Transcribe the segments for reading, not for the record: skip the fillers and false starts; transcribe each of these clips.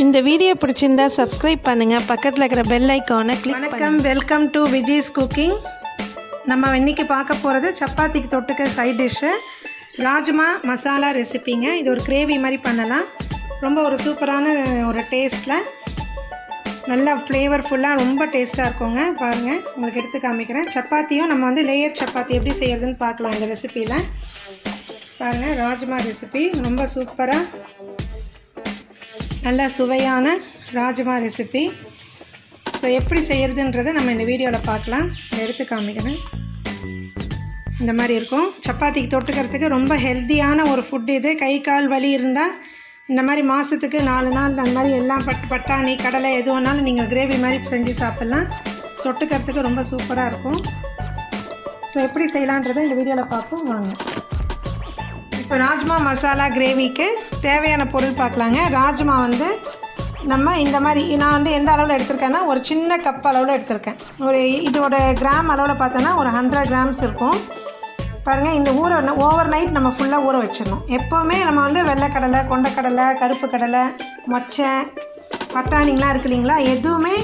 இந்த வீடியோ பிடிச்சிருந்தா சப்ஸ்கிரைப் பண்ணுங்கள், பக்கத்தில் இருக்கிற பெல் ஐக்கானை கிளிக் வணக்கம், வெல்கம் டு விஜய்ஸ் குக்கிங். நம்ம இன்றைக்கி பார்க்க போகிறது சப்பாத்திக்கு தொட்டுக்க சைட் டிஷ்ஷு ராஜ்மா மசாலா ரெசிப்பிங்க. இது ஒரு கிரேவி மாதிரி பண்ணலாம். ரொம்ப ஒரு சூப்பரான ஒரு டேஸ்ட்டில் நல்லா ஃப்ளேவர்ஃபுல்லாக ரொம்ப டேஸ்ட்டாக இருக்குங்க. பாருங்கள், உங்களுக்கு எடுத்து காமிக்கிறேன். சப்பாத்தியும் நம்ம லேயர் சப்பாத்தி எப்படி செய்யறதுன்னு பார்க்கலாம் இந்த ரெசிப்பியில். பாருங்கள், ராஜ்மா ரெசிபி ரொம்ப சூப்பராக நல்ல சுவையான ராஜ்மா ரெசிபி. ஸோ எப்படி செய்கிறதுன்றதை நம்ம இந்த வீடியோவில் பார்க்கலாம். இதை எடுத்து காமிக்கிறேன். இந்த மாதிரி இருக்கும். சப்பாத்திக்கு தொட்டுக்கிறதுக்கு ரொம்ப ஹெல்த்தியான ஒரு ஃபுட் இது. கை கால் வலி இருந்தால் இந்த மாதிரி மாதத்துக்கு 4 நாள் அந்த மாதிரி எல்லாம் பட்டாணி கடலை எது வேணாலும் நீங்கள் கிரேவி மாதிரி செஞ்சு சாப்பிட்லாம். தொட்டுக்கிறதுக்கு ரொம்ப சூப்பராக இருக்கும். ஸோ எப்படி செய்யலான்றதை இந்த வீடியோவில் பார்ப்போம் வாங்க. இப்போ ராஜ்மா மசாலா கிரேவிக்கு தேவையான பொருள் பார்க்கலாங்க. ராஜ்மா நம்ம இந்த மாதிரி நான் எந்த அளவில் எடுத்திருக்கேன்னா ஒரு சின்ன கப் அளவில் எடுத்திருக்கேன். ஒரு இதோட கிராம் அளவில் பார்த்தோன்னா ஒரு 100 கிராம்ஸ் இருக்கும். பாருங்கள், இந்த ஓவர் நைட் நம்ம ஃபுல்லாக ஊற வச்சிடணும். எப்போவுமே நம்ம வெள்ளைக்கடலை, கொண்டைக்கடலை, கருப்பு கடலை, மொச்சை, பட்டாணிங்கெலாம் இருக்கு இல்லைங்களா, எதுவுமே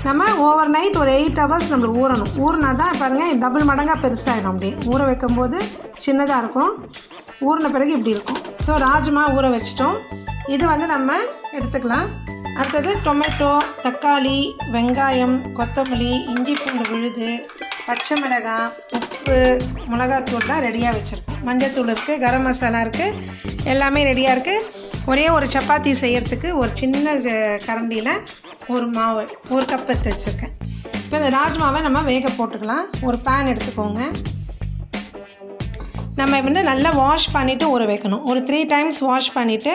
நம்ம ஓவர் நைட் ஒரு 8 ஹவர்ஸ் நம்மளுக்கு ஊறணும். ஊறினா தான் பாருங்கள் டபுள் மடங்காக பெருசாகிடும். அப்படியே ஊற வைக்கும்போது சின்னதாக இருக்கும், ஊறின பிறகு இப்படி இருக்கும். ஸோ ராஜ்மா ஊற வச்சிட்டோம். இது நம்ம எடுத்துக்கலாம். அடுத்தது டொமேட்டோ, தக்காளி, வெங்காயம், கொத்தமல்லி, இஞ்சி பூண்டு விழுது, பச்சை மிளகாய், உப்பு, மிளகாத்தூள்லாம் ரெடியாக வச்சுருக்கோம். மஞ்சத்தூள் இருக்குது, கரம் மசாலா இருக்குது, எல்லாமே ரெடியாக இருக்குது. ஒரே ஒரு சப்பாத்தி செய்கிறதுக்கு ஒரு சின்ன கரண்டியில் ஒரு மாவு 1 கப் எடுத்து வச்சுருக்கேன். இப்போ இந்த ராஜ்மாவை நம்ம வேக போட்டுக்கலாம். ஒரு பேன் எடுத்துக்கோங்க. நம்ம நல்லா வாஷ் பண்ணிவிட்டு ஊற வைக்கணும். ஒரு 3 டைம்ஸ் வாஷ் பண்ணிவிட்டு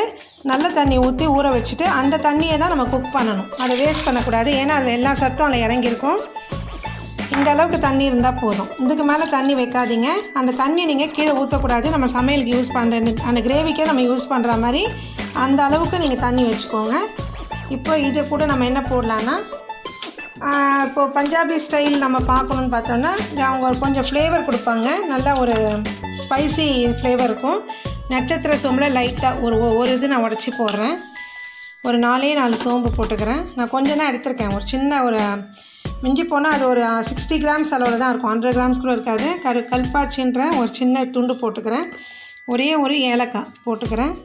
நல்ல தண்ணி ஊற்றி ஊற வச்சுட்டு அந்த தண்ணியை தான் நம்ம குக் பண்ணணும். அதை வேஸ்ட் பண்ணக்கூடாது. ஏன்னா அதில் எல்லா சத்தும் அதில் இறங்கியிருக்கும். இந்த அளவுக்கு தண்ணி இருந்தால் போதும். இதுக்கு மேலே தண்ணி வைக்காதீங்க. அந்த தண்ணி நீங்கள் கீழே ஊற்றக்கூடாது. நம்ம சமையலுக்கு யூஸ் பண்ணுற அந்த கிரேவிக்கே நம்ம யூஸ் பண்ணுற மாதிரி அந்த அளவுக்கு நீங்கள் தண்ணி வச்சுக்கோங்க. இப்போ இது கூட நம்ம என்ன போடலான்னா, இப்போது பஞ்சாபி ஸ்டைல் நம்ம பார்க்கணுன்னு பார்த்தோன்னா அவங்க கொஞ்சம் ஃப்ளேவர் கொடுப்பாங்க. நல்லா ஒரு ஸ்பைசி ஃப்ளேவர் இருக்கும். நட்சத்திர சோம்பில் லைட்டாக ஒரு இது நான் உடச்சி போடுறேன். ஒரு 4 சோம்பு போட்டுக்கிறேன். நான் கொஞ்சம் தான் எடுத்திருக்கேன். ஒரு சின்ன ஒரு மிஞ்சி போனால் அது ஒரு 60 கிராம்ஸ் அளவில் தான் இருக்கும். 100 கிராம்ஸ் கூட இருக்காது. கல்பாச்சின்ற ஒரு சின்ன துண்டு போட்டுக்கிறேன். ஒரே ஒரு ஏலக்காய் போட்டுக்கிறேன்.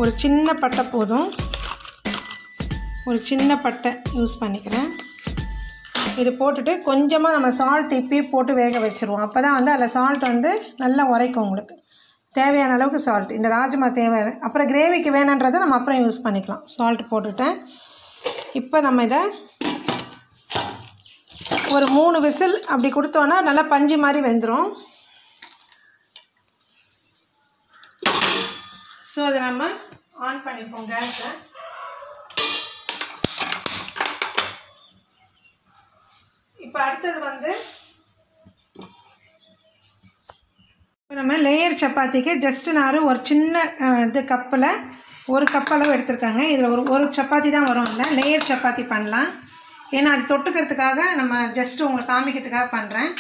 ஒரு சின்ன பட்டை போதும். ஒரு சின்ன பட்டை யூஸ் பண்ணிக்கிறேன். இது போட்டுட்டு கொஞ்சமாக நம்ம சால்ட் இப்பயே போட்டு வேக வச்சுருவோம். அப்போ தான் அதில் சால்ட் நல்லா உரைக்கும். உங்களுக்கு தேவையான அளவுக்கு சால்ட், இந்த ராஜ்மா தேவையான, அப்புறம் கிரேவிக்கு வேணுன்றதை நம்ம அப்புறம் யூஸ் பண்ணிக்கலாம். சால்ட் போட்டுட்டேன். இப்போ நம்ம இதை ஒரு 3 விசில் அப்படி கொடுத்தோன்னா நல்லா பஞ்சு மாதிரி வெந்துடும். ஸோ அதை நம்ம ஆன் பண்ணிப்போம் கேஸை. இப்போ அடுத்தது இப்போ நம்ம லேயர் சப்பாத்திக்கு ஜஸ்ட்டு நான் ஒரு சின்ன இது கப்பில் 1 கப் அளவு எடுத்துருக்காங்க. இதில் ஒரு சப்பாத்தி தான் வரும். இல்லை லேயர் சப்பாத்தி பண்ணலாம். ஏன்னா அது தொட்டுக்கிறதுக்காக நம்ம ஜஸ்ட்டு உங்களுக்கு காமிக்கிறதுக்காக பண்ணுறேன்.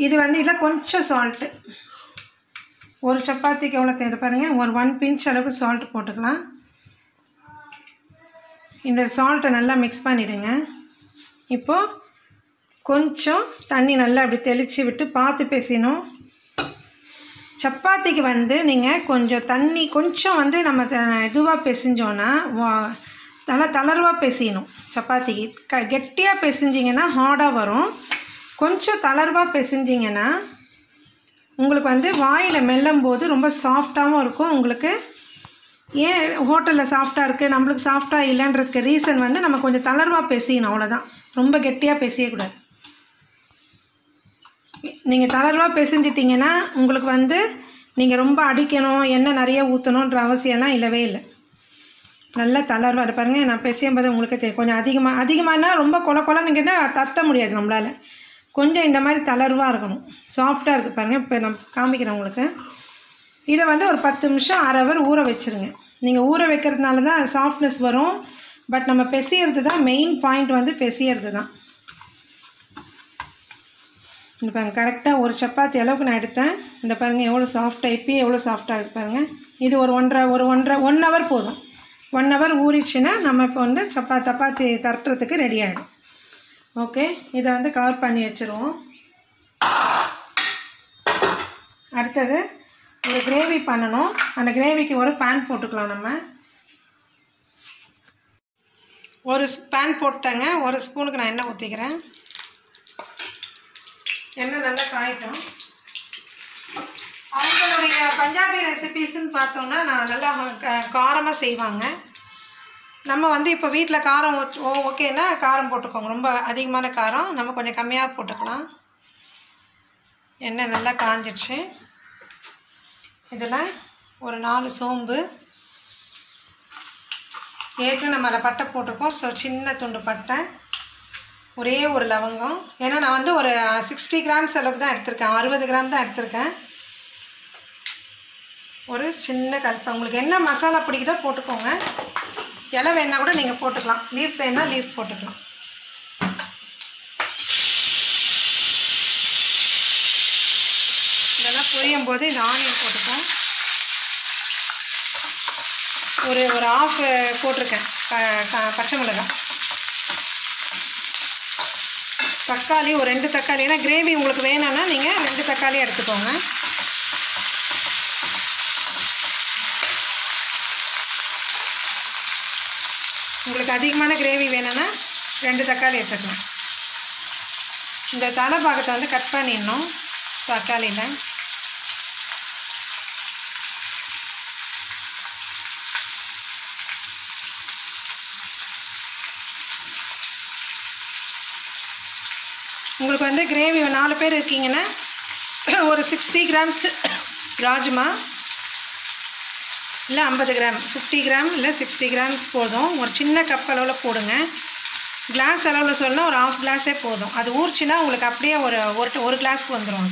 இது இதில் கொஞ்சம் சால்ட்டு, ஒரு சப்பாத்திக்கு எவ்வளோ தேவை பாருங்கள், ஒரு 1 பிஞ்ச் அளவுக்கு சால்ட் போட்டுக்கலாம். இந்த சால்ட்டை நல்லா மிக்ஸ் பண்ணிவிடுங்க. இப்போது கொஞ்சம் தண்ணி நல்லா அப்படி தெளித்து விட்டு பார்த்து பேசணும். சப்பாத்திக்கு நீங்கள் கொஞ்சம் தண்ணி கொஞ்சம் நம்ம இதுவாக பிசைஞ்சோன்னா நல்லா தளர்வாக பிசையணும். சப்பாத்திக்கு கெட்டியாக பிசைஞ்சிங்கன்னா ஹார்டாக வரும். கொஞ்சம் தளர்வாக பிசைஞ்சிங்கன்னா உங்களுக்கு வாயில் மெல்லும் போது ரொம்ப சாஃப்டாகவும் இருக்கும். உங்களுக்கு ஏன் ஹோட்டலில் சாஃப்டாக இருக்குது நம்மளுக்கு சாஃப்டாக இல்லைன்றதுக்கு ரீசன் நம்ம கொஞ்சம் தளர்வாக பிசையணும், அவ்வளோதான். ரொம்ப கெட்டியாக பிசையக்கூடாது. நீங்கள் தளர்வாக பிசைஞ்சிட்டிங்கன்னா உங்களுக்கு நீங்கள் ரொம்ப அடிக்கணும், எண்ணெய் நிறைய ஊற்றணுன்ற அவசியம்லாம் இல்லவே இல்லை. நல்லா தளர்வாக பாருங்கள். நான் பிசையும் போது உங்களுக்கு தெரியும். கொஞ்சம் அதிகமானா ரொம்ப கொலன்னு கேட்டால் தட்ட முடியாது நம்மளால். கொஞ்சம் இந்த மாதிரி தளர்வாக இருக்கணும், சாஃப்டாக இருக்குது பாருங்கள். இப்போ நான் காமிக்கிறேன் உங்களுக்கு. இதை ஒரு 10 நிமிஷம் 1/2 ஹவர் ஊற வச்சுருங்க. நீங்கள் ஊற வைக்கிறதுனால தான் சாஃப்ட்னஸ் வரும். பட் நம்ம பிசையிறது தான் மெயின் பாயிண்ட், பிசையிறது தான். இந்த பாருங்கள், கரெக்டாக ஒரு சப்பாத்தி அளவுக்கு நான் எடுத்தேன். இந்த பாருங்கள் எவ்வளோ சாஃப்டாக, இப்போயே எவ்வளோ சாஃப்டாக இருக்குது பாருங்கள். இது ஒரு 1 ஹவர் போதும். 1 ஹவர் ஊறிச்சுன்னா நம்ம இப்போ வந்து சப்பாத்தி தட்டுறதுக்கு ரெடி ஆகிடும். ஓகே, இதை வந்து கவர் பண்ணி வச்சுருவோம். அடுத்தது ஒரு கிரேவி பண்ணணும். அந்த கிரேவிக்கு ஒரு பேன் போட்டுக்கலாம். நம்ம ஒரு பேன் போட்டேங்க. 1 ஸ்பூனுக்கு நான் எண்ணெய் ஊற்றிக்கிறேன். எண்ணெய் நல்லா காயிட்டோம். அவங்களுடைய பஞ்சாபி ரெசிபீஸ்ன்னு பார்த்தோம்னா நான் நல்லா காரமாக செய்வாங்க. நம்ம வந்து இப்போ வீட்டில் காரம் ஓகேன்னா காரம் போட்டுக்கோங்க. ரொம்ப அதிகமான காரம் நம்ம கொஞ்சம் கம்மியாக போட்டுக்கலாம். எண்ணெய் நல்லா காஞ்சிடுச்சு. இதில் ஒரு 4 சோம்பு, ஏற்கனவே நம்ம அதில் பட்டை போட்டிருக்கோம். ஸோ சின்ன துண்டு பட்டை, ஒரே ஒரு லவங்கம். ஏன்னா நான் வந்து ஒரு 60 கிராம்ஸ் அளவுக்கு தான் எடுத்திருக்கேன், 60 கிராம் தான் எடுத்திருக்கேன். ஒரு சின்ன கல்பம். உங்களுக்கு என்ன மசாலா பிடிக்குதோ போட்டுக்கோங்க. இலை வேணால் கூட நீங்கள் போட்டுக்கலாம், லீஃப் வேணால் லீஃப் போட்டுக்கலாம். இதெல்லாம் பொரியும் போது இந்த ஆனியன் போட்டுப்போம். ஒரு ஆஃப் போட்டிருக்கேன் பச்சை மிளகாய், தக்காளி ஒரு 2 தக்காளி. ஏன்னா கிரேவி உங்களுக்கு வேணும்னா நீங்கள் 2 தக்காளி எடுத்துக்கோங்க. உங்களுக்கு அதிகமான கிரேவி வேணும்னா 2 தக்காளி எடுத்துக்கலாம். இந்த தலை பாகத்தை வந்து கட் பண்ணிடணும் தக்காளியில். உங்களுக்கு வந்து கிரேவி 4 பேர் இருக்கீங்கன்னா ஒரு 60 கிராம்ஸ் ராஜ்மா இல்லை 50 கிராம், 50 கிராம் இல்லை 60 கிராம்ஸ் போதும். ஒரு சின்ன கப் அளவில் போடுங்க. கிளாஸ் அளவில் சொன்னால் ஒரு ½ கிளாஸே போதும். அது ஊறிச்சின்னா உங்களுக்கு அப்படியே ஒரு கிளாஸ்க்கு வந்துடும்.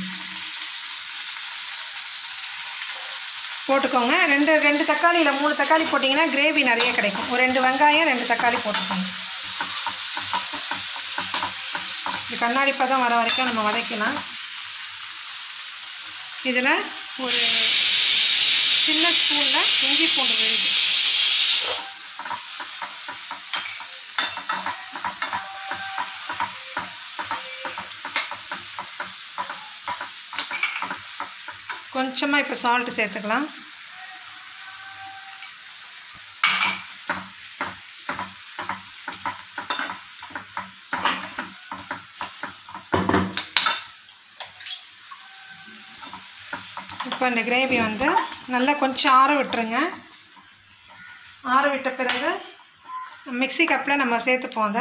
போட்டுக்கோங்க. 2 தக்காளி இல்லை 3 தக்காளி போட்டிங்கன்னா கிரேவி நிறைய கிடைக்கும். ஒரு 2 வெங்காயம் 2 தக்காளி போட்டுக்கோங்க. இது கண்ணாடி பதம் வர வரைக்கும் நம்ம வதக்கலாம். இதில் ஒரு சின்ன ஸ்பூனில் இஞ்சி பூண்டு விழுது, கொஞ்சமாக இப்போ சால்ட்டு சேர்த்துக்கலாம். இப்போ இந்த கிரேவி வந்து நல்லா கொஞ்சம் ஆற விட்டுருங்க. ஆற விட்ட பிறகு மிக்ஸி கப்பில் நம்ம சேர்த்துப்போம்.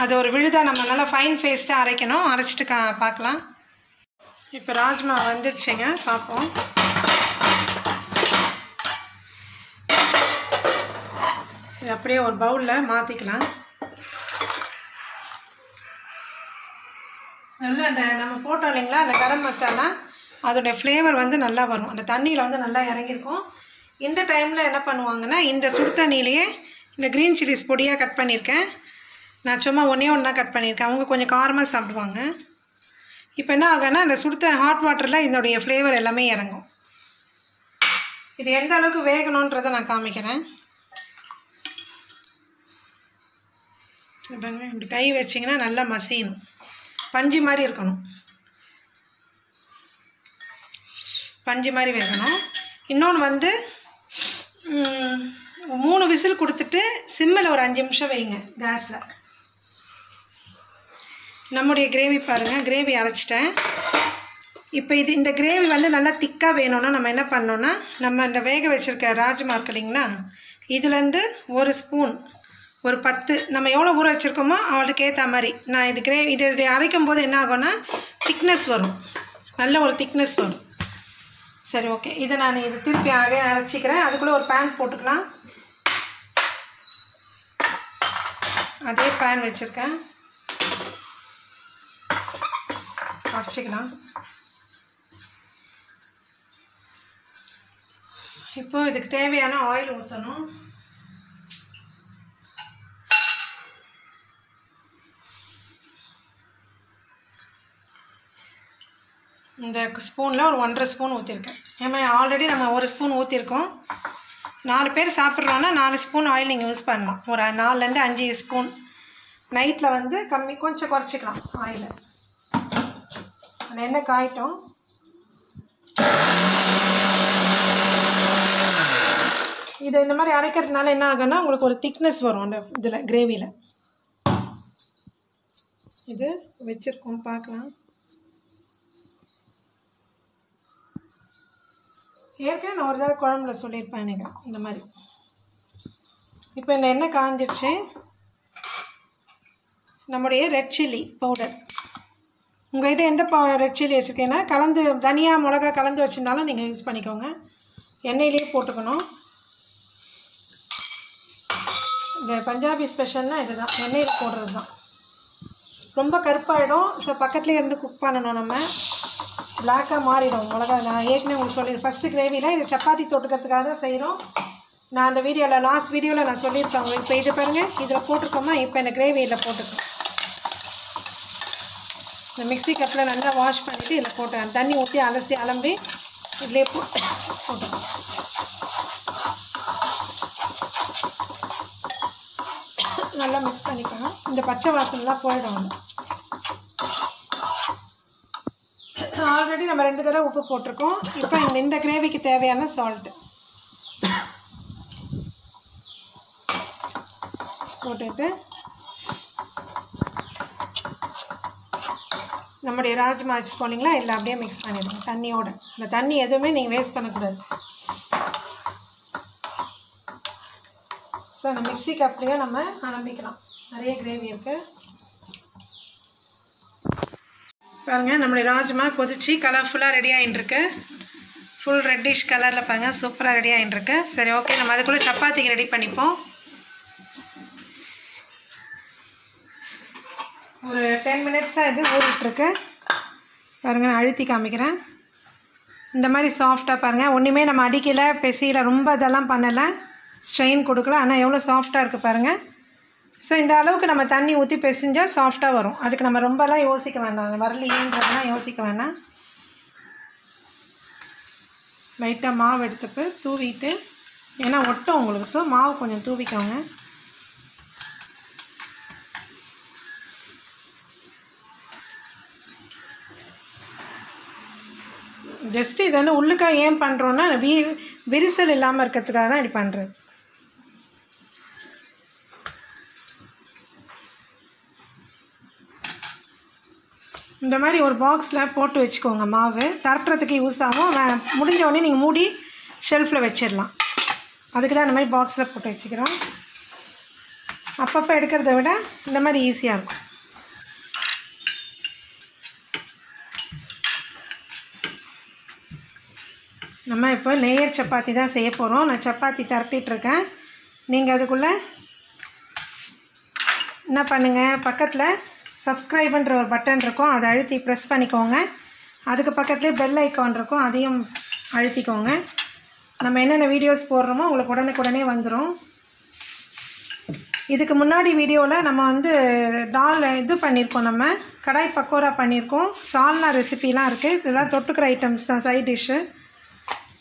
அது ஒரு விழுதாக நம்ம நல்லா ஃபைன் பேஸ்ட்டாக அரைக்கணும். அரைச்சிட்டு பார்க்கலாம். இப்போ ராஜ்மா வந்துடுச்சுங்க, பார்ப்போம். இது அப்படியே ஒரு பவுலில் மாற்றிக்கலாம். நல்லா அந்த நம்ம போட்டோம் இல்லைங்களா, அந்த கரம் மசாலா அதோடய ஃப்ளேவர் வந்து நல்லா வரும். அந்த தண்ணியில் வந்து நல்லா இறங்கியிருக்கும். இந்த டைமில் என்ன பண்ணுவாங்கன்னா, இந்த சுடு தண்ணியிலேயே இந்த க்ரீன் சில்லிஸ் பொடியாக கட் பண்ணியிருக்கேன். நான் சும்மா ஒன்றே தான் கட் பண்ணியிருக்கேன். அவங்க கொஞ்சம் காரமாக சாப்பிடுவாங்க. இப்போ என்ன ஆகுன்னா, அந்த சுடுத்த ஹாட் வாட்டரில் இதோடைய ஃப்ளேவர் எல்லாமே இறங்கும். இது எந்த அளவுக்கு வேகணுன்றதை நான் காமிக்கிறேன். இப்படி கை வச்சிங்கன்னா நல்லா மசியணும், பஞ்சு மாதிரி இருக்கணும், பஞ்சு மாதிரி வேகணும். இன்னொன்று வந்து 3 விசில் கொடுத்துட்டு சிம்மில் ஒரு 5 நிமிஷம் வைங்க கேஸில். நம்முடைய கிரேவி பாருங்கள், கிரேவி அரைச்சிட்டேன். இப்போ இந்த கிரேவி வந்து நல்லா திக்காக வேணும்னா நம்ம என்ன பண்ணோன்னா, நம்ம இந்த வேக வச்சுருக்க ராஜ்மா இருக்கு இல்லைங்களா, இதுலேருந்து ஒரு ஸ்பூன், ஒரு 10 நம்ம எவ்வளோ ஊற வச்சுருக்கோமோ அவளுக்கு ஏற்ற மாதிரி. நான் இது அரைக்கும் போது என்ன ஆகும்னா திக்னஸ் வரும், நல்ல ஒரு திக்னஸ் வரும். சரி, ஓகே. இதை நான் திருப்பி அரைச்சிக்கிறேன். அதுக்குள்ளே ஒரு பேன் போட்டுக்கலாம். அதே பேன் வச்சுருக்கேன், அரைச்சிக்கலாம். இப்போது இதுக்கு தேவையான ஆயில் ஊற்றணும். இந்த ஸ்பூனில் ஒரு 1.5 ஸ்பூன் ஊற்றிருக்கேன். ஏன்னா ஆல்ரெடி நம்ம 1 ஸ்பூன் ஊற்றிருக்கோம். 4 பேர் சாப்பிட்றோன்னா 4 ஸ்பூன் ஆயில் நீங்கள் யூஸ் பண்ணலாம். ஒரு 4லேருந்து 5 ஸ்பூன். நைட்டில் வந்து கொஞ்சம் குறைச்சிக்கலாம் ஆயிலை. அந்த எண்ணெய் காயிட்டோம். இதை இந்த மாதிரி அரைக்கிறதுனால என்ன ஆகுன்னா உங்களுக்கு ஒரு திக்னஸ் வரும் அந்த இதில் கிரேவியில். இது வச்சுருக்கோம் பார்க்கலாம். ஏற்கனவே நான் ஒரு தடவை குழம்புல சொல்லியிருப்பேன் எனக்கு இந்த மாதிரி. இப்போ இந்த எண்ணெய் காஞ்சிடுச்சு. நம்முடைய ரெட் சில்லி பவுடர், உங்கள் இது எந்த ரெட் சில்லி வச்சுருக்கீங்கன்னா கலந்து தனியா மிளகா கலந்து வச்சுருந்தாலும் நீங்கள் யூஸ் பண்ணிக்கோங்க. எண்ணெயிலேயே போட்டுக்கணும். இந்த பஞ்சாபி ஸ்பெஷல்னால் இது தான், எண்ணெயில் போடுறது தான். ரொம்ப கருப்பாயிடும். ஸோ பக்கத்துலேயே இருந்து குக் பண்ணணும். நம்ம பிளாக்காக மாறிடும் மிளகா. நான் ஏற்கனவே உங்களுக்கு சொல்லிடுறேன் ஃபஸ்ட்டு கிரேவியில் இது சப்பாத்தி தொட்டுக்கிறதுக்காக தான் செய்கிறோம். நான் அந்த வீடியோவில் லாஸ்ட் வீடியோவில் நான் சொல்லியிருப்பேன் உங்களுக்கு. இப்போ இது பாருங்கள், இதில் போட்டிருக்கோமா. இப்போ இந்த கிரேவியில் போட்டுக்கோம். இந்த மிக்ஸி கப்பில் நல்லா வாஷ் பண்ணிவிட்டு இதில் போட்டேன். தண்ணி ஊற்றி அலசி அலம்பி இதிலே போட்டுக்கோம். நல்லா மிக்ஸ் பண்ணிக்கணும். இந்த பச்சை வாசனைலாம் போயிடும். ஆல்ரெடி நம்ம 2 தடவை உப்பு போட்டிருக்கோம். இப்போ இந்த கிரேவிக்கு தேவையான சால்ட்டு போட்டுட்டு நம்முடைய ராஜ்மா வச்சு போனீங்களா இல்லை அப்படியே மிக்ஸ் பண்ணிடுங்க தண்ணியோட. அந்த தண்ணி எதுவுமே நீங்கள் வேஸ்ட் பண்ணக்கூடாது. ஸோ அந்த மிக்ஸி கப்லேயே நம்ம ஆரம்பிக்கலாம். நிறைய கிரேவி இருக்குது பாருங்கள். நம்மளுடைய ராஜ்மா கொதிச்சு கலர்ஃபுல்லாக ரெடி ஆகிட்டுருக்கு. ஃபுல் ரெட்டிஷ் கலரில் பாருங்கள், சூப்பராக ரெடி ஆகிட்டுருக்கு. சரி, ஓகே, நம்ம அதுக்குள்ளே சப்பாத்திக்கு ரெடி பண்ணிப்போம். ஒரு 10 மினிட்ஸாக இது ஊறிட்டுருக்கு பாருங்கள். நான் அழுத்தி காமிக்கிறேன். இந்த மாதிரி சாஃப்டாக பாருங்கள். ஒன்றுமே நம்ம அடிக்கலை, பெசியில் ரொம்ப இதெல்லாம் பண்ணலை, ஸ்ட்ரெயின் கொடுக்கல. ஆனால் எவ்வளோ சாஃப்டாக இருக்குது பாருங்கள். ஸோ இந்த அளவுக்கு நம்ம தண்ணி ஊற்றி பெசிஞ்சால் சாஃப்டாக வரும். அதுக்கு நம்ம ரொம்பலாம் யோசிக்க வேண்டாம், வரலையேன்றதுலாம் யோசிக்க வேண்டாம். லைட்டாக மாவு எடுத்துட்டு தூவிட்டு, ஏன்னா ஒட்டும் உங்களுக்கு, ஸோ மாவு கொஞ்சம் தூவிக்கோங்க. ஜஸ்ட்டு இது வந்து உள்ளுக்காக ஏன் பண்ணுறோன்னா விரிசல் இல்லாமல் இருக்கிறதுக்காக தான் இப்படி பண்ணுறது. இந்த மாதிரி ஒரு பாக்ஸில் போட்டு வச்சுக்கோங்க. மாவு தரட்டுறதுக்கு யூஸ் ஆகும். முடிஞ்ச உடனே நீங்கள் மூடி ஷெல்ஃபில் வச்சிடலாம். அதுக்கு தான் இந்த மாதிரி பாக்ஸில் போட்டு வச்சுக்கிறோம். அப்பப்போ எடுக்கிறத விட இந்த மாதிரி ஈஸியாக இருக்கும். நம்ம இப்போ லேயர் சப்பாத்தி தான் செய்ய போகிறோம். நான் சப்பாத்தி தரட்டிகிட்ருக்கேன். நீங்கள் அதுக்குள்ளே என்ன பண்ணுங்கள், பக்கத்தில் சப்ஸ்கிரைப்ன்ற ஒரு பட்டன் இருக்கும், அதை அழுத்தி ப்ரெஸ் பண்ணிக்கோங்க. அதுக்கு பக்கத்துலேயே பெல் ஐக்கான் இருக்கும், அதையும் அழுத்திக்கோங்க. நம்ம என்னென்ன வீடியோஸ் போடுறோமோ உங்களுக்கு உடனுக்குடனே வந்துடும். இதுக்கு முன்னாடி வீடியோவில் நம்ம வந்து இது பண்ணியிருக்கோம், நம்ம கடாய் பக்கோடா பண்ணியிருக்கோம். சால்னா ரெசிபிலாம் இருக்குது. இதெல்லாம் தொட்டுக்கிற ஐட்டம்ஸ் தான், சைட் டிஷ்ஷு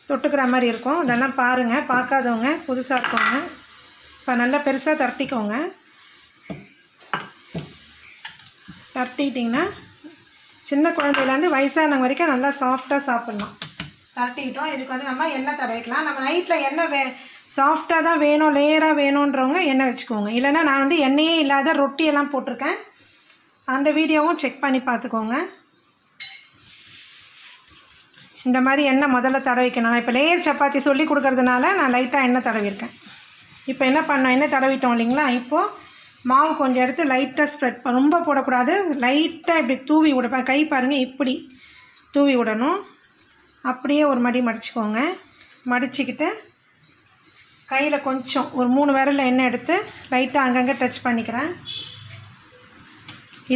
தொட்டுக்கிற மாதிரி இருக்கும். இதெல்லாம் பாருங்கள், பார்க்காதவங்க புதுசாக இருக்கவங்க. இப்போ நல்லா பெருசாக தரட்டிக்கோங்க. தரட்டிக்கிட்டிங்கன்னா சின்ன குழந்தையிலேருந்து வயசானவங்க வரைக்கும் நல்லா சாஃப்டாக சாப்பிட்லாம். தரட்டிக்கிட்டோம். இதுக்கு வந்து நம்ம எண்ணெய் தடவிக்கலாம். நம்ம நைட்டில் எண்ணெய் சாஃப்டாக தான் வேணும், லேயராக வேணுன்றவங்க எண்ணெய் வச்சுக்கோங்க. இல்லைன்னா நான் வந்து எண்ணெயே இல்லாத ரொட்டியெல்லாம் போட்டிருக்கேன், அந்த வீடியோவும் செக் பண்ணி பார்த்துக்கோங்க. இந்த மாதிரி எண்ணெய் முதல்ல தடவிக்கணும். நான் இப்போ லேயர் சப்பாத்தி சொல்லி கொடுக்கறதுனால நான் லைட்டாக எண்ணெய் தடவிருக்கேன். இப்போ என்ன பண்ணோம், எண்ணெய் தடவிட்டோம் இல்லைங்களா. இப்போது மாவு கொஞ்சம் எடுத்து லைட்டாக ஸ்ப்ரெட் ரொம்ப போடக்கூடாது, லைட்டாக இப்படி தூவி விடுப்பேன். கை பாருங்கள், இப்படி தூவி விடணும். அப்படியே ஒரு மடி மடிச்சுக்கோங்க. மடிச்சுக்கிட்டு கையில் கொஞ்சம் ஒரு 3 விரலில் எண்ணெய் எடுத்து லைட்டாக அங்கங்கே டச் பண்ணிக்கிறேன்.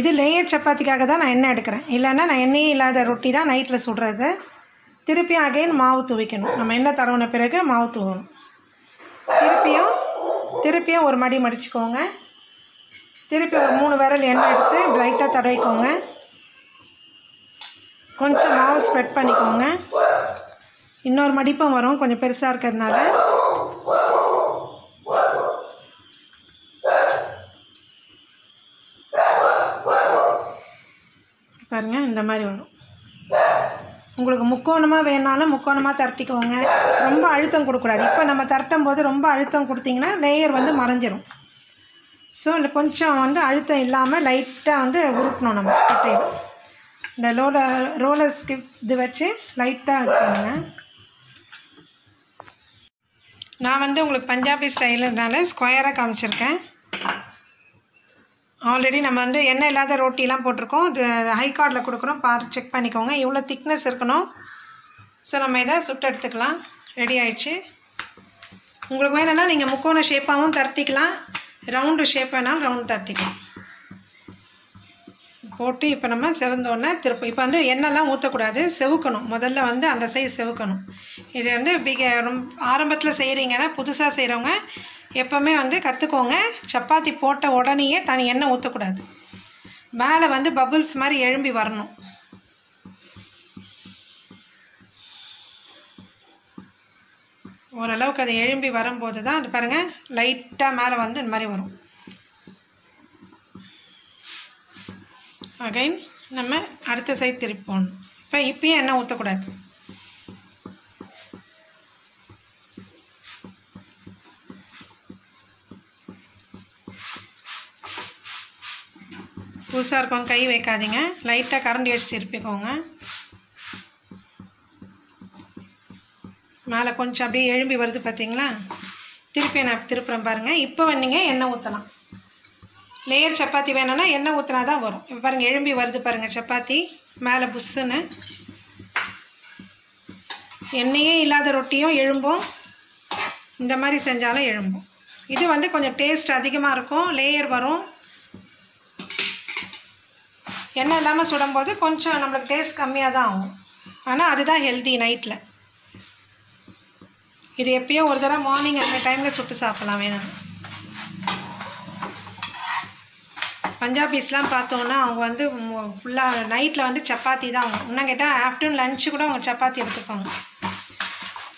இது லேயர் சப்பாத்திக்காக தான் நான் எண்ணெய் எடுக்கிறேன். இல்லைன்னா நான் எண்ணெயே இல்லாத ரொட்டி தான் நைட்டில் சுடுறது. திருப்பியும் அகைன் மாவு தூவிக்கணும். நம்ம எண்ணெய் தடவின பிறகு மாவு தூவணும். திருப்பியும் ஒரு மடி மடிச்சுக்கோங்க. திருப்பி ஒரு 3 விரல் எண்ணெய் எடுத்து லைட்டாக தடவிக்கோங்க. கொஞ்சம் மாவு ஸ்ப்ரெட் பண்ணிக்கோங்க. இன்னொரு மடிப்பும் வரும் கொஞ்சம் பெருசாக இருக்கிறதுனால. பாருங்கள், இந்த மாதிரி வரும். உங்களுக்கு முக்கோணமாக வேணாலும் முக்கோணமாக திரட்டிக்கோங்க. ரொம்ப அழுத்தம் கொடுக்கூடாது. இப்போ நம்ம திரட்டும் போது ரொம்ப அழுத்தம் கொடுத்திங்கன்னா லேயர் வந்து மறைஞ்சிரும். ஸோ இல்லை கொஞ்சம் வந்து அழுத்தம் இல்லாமல் லைட்டாக வந்து உருட்டணும் நம்ம கட்டையில். இந்த ரோலர் ஸ்கிப் இது வச்சு லைட்டாக இது பண்ணுங்க. நான் வந்து உங்களுக்கு பஞ்சாபி ஸ்டைலுனால ஸ்கொயராக காமிச்சிருக்கேன். ஆல்ரெடி நம்ம வந்து எண்ணெய் இல்லாத ரொட்டிலாம் போட்டிருக்கோம். இது ஹை கார்டில் கொடுக்குறோம், செக் பண்ணிக்கோங்க. இவ்வளோ திக்னஸ் இருக்கணும். ஸோ நம்ம இதை சுட்டு எடுத்துக்கலாம். ரெடி ஆயிடுச்சு. உங்களுக்கு வேணும்னா நீங்கள் முக்கோண ஷேப்பாகவும் தரட்டிக்கலாம், ரவுண்டு ஷேப் வேணாலும் ரவுண்ட் தரட்டிக்கலாம். போட்டு இப்போ நம்ம செவந்தோடனே திருப்பி இப்போ வந்து எண்ணெய்லாம் ஊற்றக்கூடாது, செவுக்கணும். முதல்ல வந்து அந்த சைஸ் செவுக்கணும். இது வந்து ரொம்ப ஆரம்பத்தில் செய்கிறீங்கன்னா புதுசாக செய்கிறவங்க எப்போவுமே வந்து கற்றுக்கோங்க. சப்பாத்தி போட்ட உடனேயே தனி எண்ணெய் ஊற்றக்கூடாது. மேலே வந்து பபுள்ஸ் மாதிரி எழும்பி வரணும். ஓரளவுக்கு அது எழும்பி வரும்போது தான் அது பாருங்கள் லைட்டாக மேலே வந்து இந்த மாதிரி வரும். அகைன் நம்ம அடுத்த சைடு திருப்பி போடணும். இப்போயும் எண்ணெய் ஊற்றக்கூடாது. புதுசாக இருக்கவங்க கை வைக்காதீங்க, லைட்டாக கரண்டி வச்சு திருப்பிக்கோங்க. மேலே கொஞ்சம் அப்படியே எழும்பி வருது பார்த்தீங்களா? திருப்பி நான் திருப்புறேன் பாருங்கள். இப்போ நீங்கள் எண்ணெய் ஊற்றலாம். லேயர் சப்பாத்தி வேணும்னா எண்ணெய் ஊற்றினா தான் வரும். இப்போ பாருங்கள் எழும்பி வருது பாருங்கள் சப்பாத்தி மேலே புஷ்ஷுன்னு. எண்ணெயே இல்லாத ரொட்டியும் எழும்பும், இந்த மாதிரி செஞ்சாலும் எழும்பும். இது வந்து கொஞ்சம் டேஸ்ட் அதிகமாக இருக்கும், லேயர் வரும். எண்ணெய் இல்லாமல் சுடும்போது கொஞ்சம் நம்மளுக்கு டேஸ்ட் கம்மியாக தான் ஆகும். ஆனால் அதுதான் ஹெல்தி நைட்டில். இது எப்பயோ ஒரு தடவை மார்னிங் அந்த டைமில் சுட்டு சாப்பிட்லாம் வேணும். பஞ்சாபிஸ்லாம் பார்த்தோன்னா அவங்க வந்து ஃபுல்லாக நைட்டில் வந்து சப்பாத்தி தான். அவங்க இன்னும் கேட்டால் ஆஃப்டர்நூன் லஞ்சு கூட அவங்க சப்பாத்தி எடுத்துப்பாங்க.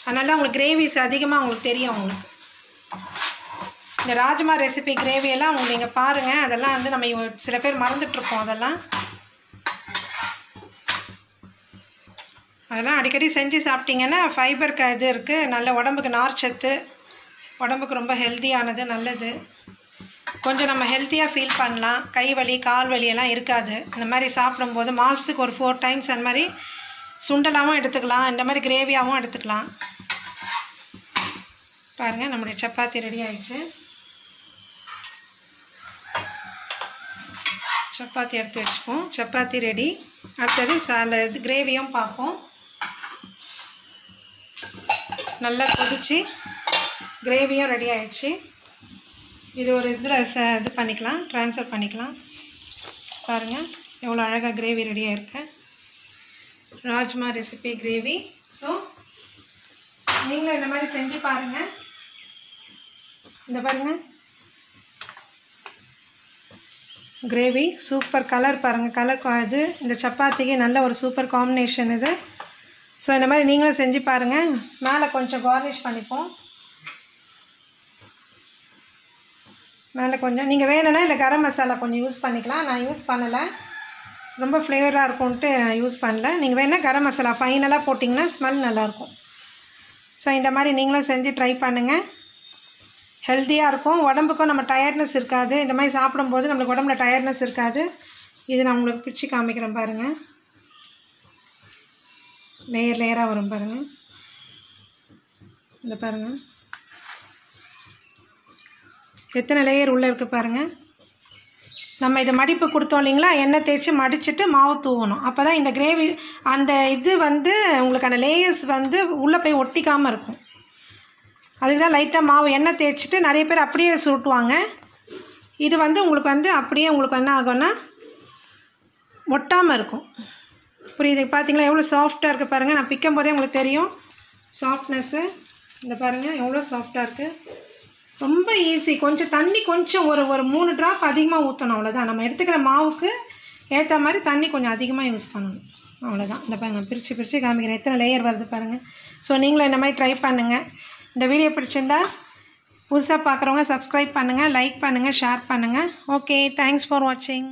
அதனால அவங்களுக்கு கிரேவிஸ் அதிகமாக அவங்களுக்கு தெரியும். அவங்களுக்கு இந்த ராஜ்மா ரெசிபி கிரேவியெல்லாம் அவங்க நீங்கள் பாருங்கள். அதெல்லாம் வந்து நம்ம சில பேர் மறந்துட்டுருப்போம். அதெல்லாம் அடிக்கடி செஞ்சு சாப்பிட்டிங்கன்னா ஃபைபர் இது இருக்குது, நல்ல உடம்புக்கு நார்ச்சத்து, உடம்புக்கு ரொம்ப ஹெல்த்தியானது, நல்லது. கொஞ்சம் நம்ம ஹெல்த்தியாக ஃபீல் பண்ணலாம். கை வலி கால் வலியெல்லாம் இருக்காது. இந்த மாதிரி சாப்பிடும்போது மாதத்துக்கு ஒரு 4 டைம்ஸ் அந்த மாதிரி சுண்டலாகவும் எடுத்துக்கலாம், இந்த மாதிரி கிரேவியாகவும் எடுத்துக்கலாம். பாருங்கள் நம்முடைய சப்பாத்தி ரெடி ஆயிடுச்சு. சப்பாத்தி எடுத்து வச்சுப்போம். சப்பாத்தி ரெடி. அடுத்தது அந்த கிரேவியும் பார்ப்போம். நல்லா கொதிச்சு கிரேவியும் ரெடி ஆயிடுச்சு. இது ஒரு இதில் இது பண்ணிக்கலாம், ட்ரான்ஸ்ஃபர் பண்ணிக்கலாம். பாருங்கள் எவ்வளோ அழகாக கிரேவி ரெடியாக இருக்கு. Rajma recipe gravy. ஸோ நீங்களும் இந்த மாதிரி செஞ்சு பாருங்கள். இந்த பாருங்கள் கிரேவி சூப்பர் கலர் பாருங்கள். கலர் இது இந்த சப்பாத்திக்கு நல்ல ஒரு சூப்பர் காம்பினேஷன் இது. ஸோ இந்த மாதிரி நீங்களும் செஞ்சு பாருங்கள். மேலே கொஞ்சம் கார்னிஷ் பண்ணிப்போம். மேலே கொஞ்சம் நீங்கள் வேணும்னா இல்லை கரம் மசாலா கொஞ்சம் யூஸ் பண்ணிக்கலாம். நான் யூஸ் பண்ணலை, ரொம்ப ஃப்ளேவராக இருக்கும்ன்ட்டு யூஸ் பண்ணல. நீங்கள் வேணால் கரம் மசாலா ஃபைனலாக போட்டிங்கன்னா ஸ்மெல் நல்லாயிருக்கும். ஸோ இந்த மாதிரி நீங்களும் செஞ்சு ட்ரை பண்ணுங்கள். ஹெல்த்தியாக இருக்கும், உடம்புக்கும் நம்ம டயர்ட்னஸ் இருக்காது. இந்த மாதிரி சாப்பிடும்போது நம்மளுக்கு உடம்புல டயர்ட்னஸ் இருக்காது. இது நான் உங்களுக்கு பிடிச்சி காமிக்கிறேன் பாருங்கள். லேயர் லேயராக வரும் பாருங்கள். இந்த பாருங்கள் எத்தனை லேயர் உள்ளே இருக்குது பாருங்கள். நம்ம இதை மடிப்பு கொடுத்தோம் இல்லைங்களா, எண்ணெய் தேய்ச்சி மடிச்சுட்டு மாவு தூவணும். அப்போ தான் இந்த கிரேவி அந்த இது வந்து உங்களுக்கு அந்த லேயர்ஸ் வந்து உள்ளே போய் ஒட்டிக்காமல் இருக்கும். அதுக்கு தான் லைட்டாக மாவு எண்ணெய் தேய்ச்சிட்டு நிறைய பேர் அப்படியே சுட்டுவாங்க. இது வந்து உங்களுக்கு வந்து அப்படியே உங்களுக்கு என்ன ஆகும்னா ஒட்டாமல் இருக்கும். புரியுது? பார்த்தீங்களா எவ்வளோ சாஃப்டாக இருக்குது பாருங்கள். நான் பிக்கும் போதே உங்களுக்கு தெரியும் சாஃப்ட்னஸ்ஸு. இந்த பாருங்கள் எவ்வளோ சாஃப்டாக இருக்குது. ரொம்ப ஈஸி. கொஞ்சம் தண்ணி கொஞ்சம் ஒரு 3 ட்ராப் அதிகமாக ஊற்றணும், அவ்வளோதான். நம்ம எடுத்துக்கிற மாவுக்கு ஏற்ற மாதிரி தண்ணி கொஞ்சம் அதிகமாக யூஸ் பண்ணணும். அவ்வளோதான். இந்த பாருங்கள் பிரித்து காமிக்கிறேன் எத்தனை லேயர் வருது பாருங்கள். ஸோ நீங்களும் இந்த மாதிரி ட்ரை பண்ணுங்கள். இந்த வீடியோ பிடிச்சிருந்தா புதுசாக பார்க்குறவங்க சப்ஸ்கிரைப் பண்ணுங்கள், லைக் பண்ணுங்கள், ஷேர் பண்ணுங்கள். ஓகே, தேங்க்ஸ் ஃபார் வாட்சிங்.